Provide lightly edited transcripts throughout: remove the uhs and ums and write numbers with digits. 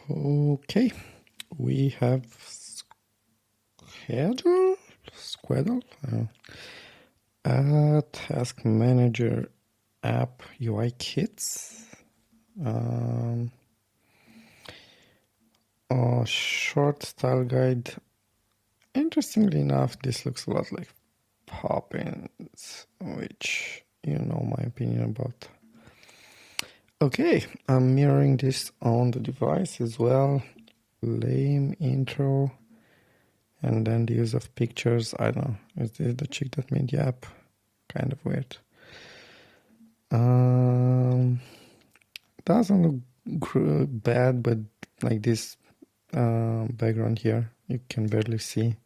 Okay, we have Sqedule, Task Manager app UI kits. Short style guide. Interestingly enough, this looks a lot like Poppins, which you know my opinion about. Okay, I'm mirroring this on the device as well. Lame intro. And then the use of pictures. I don't know. Is this the chick that made the app? Kind of weird. Doesn't look bad, but like this background here, you can barely see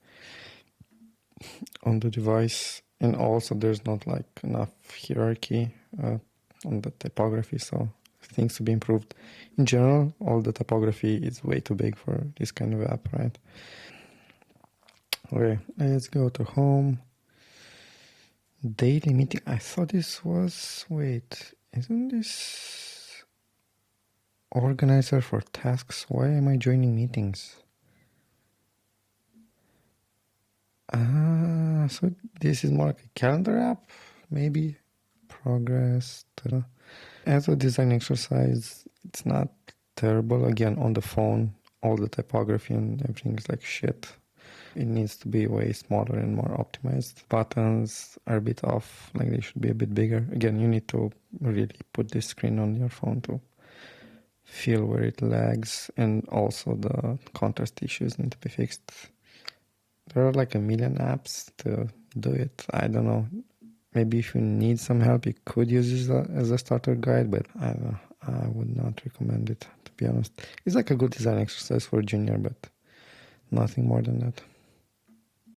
on the device. And also there's not like enough hierarchy on the typography, so things to be improved. In general, all the typography is way too big for this kind of app, right? Okay, let's go to home. Daily meeting. I thought this was, wait, isn't this organizer for tasks? Why am I joining meetings? So this is more like a calendar app, maybe. Progress. As a design exercise, it's not terrible. Again, on the phone, all the typography and everything is like shit. It needs to be way smaller and more optimized. Buttons are a bit off, like they should be a bit bigger. Again, you need to really put this screen on your phone to feel where it lags, and also the contrast issues need to be fixed. There are like a million apps to do it. I don't know. Maybe if you need some help, you could use this as a starter guide, but I don't know. I would not recommend it, to be honest. It's like a good design exercise for a junior, but nothing more than that.